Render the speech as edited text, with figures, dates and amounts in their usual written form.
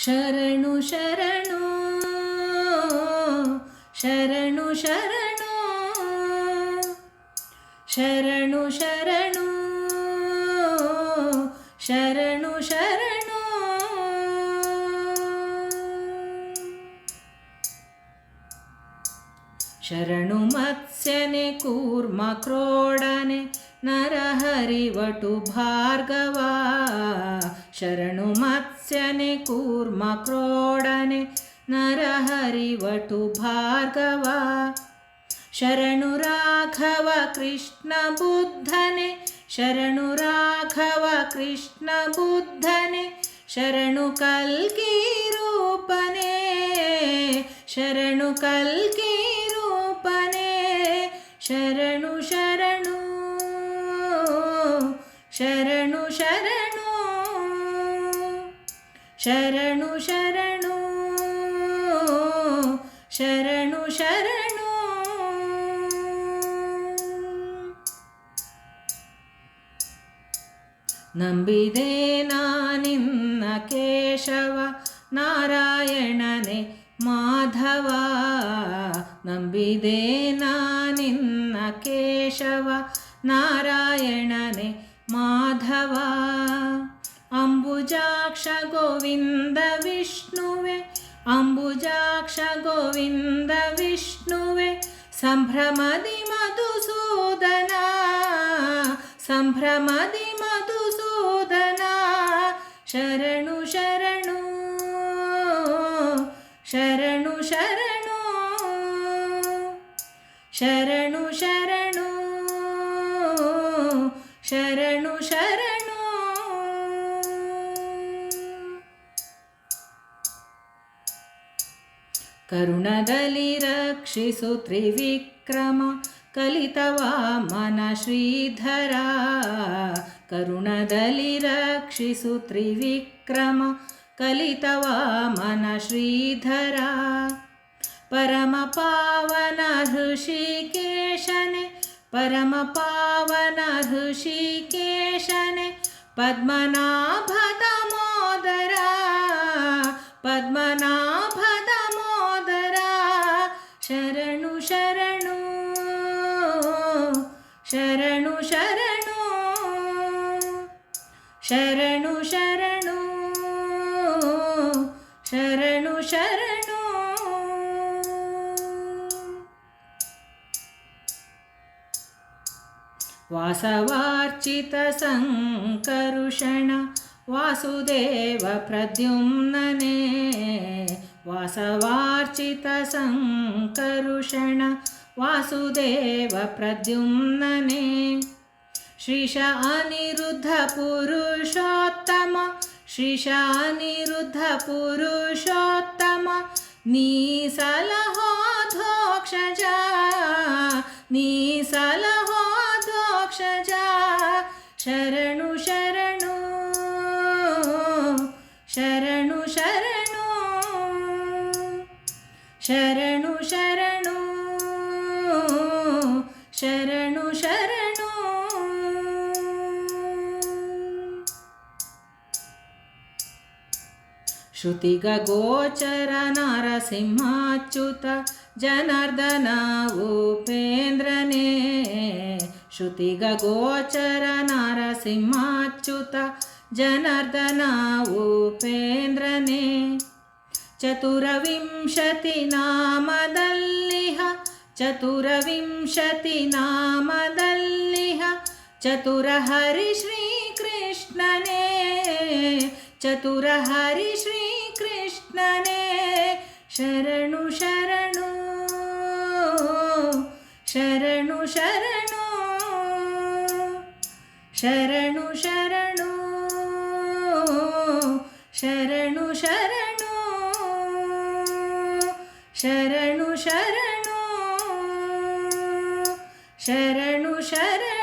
ಶರಣು ಶರಣು ಶರಣು ಶರಣು ಶರಣು ಶರಣು ಶರಣು ಶರಣು ಶರಣು ಮತ್ಸ್ಯನೆ ಕೂರ್ಮ ಕ್ರೋಡನೆ ನರಹರಿವಟು ಭಾರ್ಗವ ಶರಣು ಮತ್ಸ್ಯನೆ ಕೂರ್ಮ ಕ್ರೋಡನೆ ನರಹರಿವಟು ಭಾರ್ಗವ ಶರಣು ರಾಘವ ಕೃಷ್ಣ ಬುದ್ಧನೆ ಶರಣು ರಾಘವ ಕೃಷ್ಣ ಬುದ್ಧನೆ ಶರಣು ಕಲ್ಕಿ ರೂಪನೆ ಶರಣು ಕಲ್ಕಿ ರೂಪನೆ ಶರಣು ಶರಣು ಶರಣು ಶರಣು ಶರಣು ಶರಣು ಶರಣು ಶರಣು ನಂಬಿದೆ ನಾನಿನ್ನ ಕೇಶವ ನಾರಾಯಣನೆ ಮಾಧವ ನಂಬಿದೆ ನಾನಿನ್ನ ಕೇಶವ ನಾರಾಯಣನೆ ಮಾಧವ ಅಂಬುಜಾಕ್ಷ ಗೋವಿಂದ ವಿಷ್ಣುವೆ ಅಂಬುಜಾಕ್ಷ ಗೋವಿಂದ ವಿಷ್ಣುವೆ ಸಂಭ್ರಮದಿ ಮಧುಸೂದನ ಸಂಭ್ರಮದಿ ಮಧುಸೂದನ ಶರಣು ಶರಣು ಶರಣು ಶರಣು ಶರಣು ಶರಣು ಶರಣು ಶರಣು ಕರುಣದಲ್ಲಿ ರಕ್ಷಿಸು ತ್ರಿವಿಕ್ರಮ ಕಲಿತ ವಾಮನ ಶ್ರೀಧರ ಕರುಣದಲ್ಲಿ ರಕ್ಷಿಸು ತ್ರಿವಿಕ್ರಮ ಕಲಿತ ವಾಮನ ಶ್ರೀಧರ ಪರಮ ಪಾವನ ಹೃಷಿಕೇಶನೆ ಪರಮ ಪಾವನ ಹೃಷಿಕೇಶನೆ ಪದ್ಮನಾಭದ ಮೋದರ ಪದ್ಮನಾಭದ ಮೋದರ ಶರಣು ಶರಣು ಶರಣು ಶರಣು ಶರಣು ಶರಣು ಶರಣು ಶರಣು ವಾಸವಾರ್ಚಿತ ಸಂಕರುಷಣ ವಾಸುದೇವ ಪ್ರದ್ಯುಮ್ನನೆ ವಾಸವಾರ್ಚಿತ ಸಂಕರುಷಣ ವಾಸುದೇವ ಪ್ರದ್ಯುಮ್ನನೆ ಶ್ರೀಶ ಅನಿರುದ್ಧ ಪುರುಷೋತ್ತಮ ಶ್ರೀಶ ಅನಿರುದ್ಧ ಪುರುಷೋತ್ತಮ ನೀ ಸಲಹೋ ಧೋಕ್ಷಜ ನೀ ಸಲಹೋ ಧೋಕ್ಷಜ ಶರಣು ಶರಣು ಶರಣು ಶರಣು ಶರಣು ಶರಣು ಶರಣು ಶರಣು ಶ್ರುತಿಗ ಗೋಚರ ನರಸಿಂಹಾಚ್ಯುತ ಜನಾರ್ದನ ಉಪೇಂದ್ರನೇ ಶ್ರುತಿಗ ಗೋಚರ ನರಸಿಂಹಾಚ್ಯುತ ಜನಾರ್ದನ ಉಪೇಂದ್ರನೇ ಚತುರವಿಂಶತಿ ನಾಮದಲ್ಲಿಹ ಚತುರವಿಂಶತಿ ನಾಮದಲ್ಲಿಹ ಚತುರ ಹರಿ ಶ್ರೀಕೃಷ್ಣನೇ ಚತುರ ಹರಿ ಶ್ರೀಕೃಷ್ಣನೇ ಶರಣು ಶರಣು ಶರಣು ಶರಣು ಶರಣು ಶರಣು ಶರಣು ಶರಣು ಶರಣು ಶರಣು ಶರಣು ಶರಣು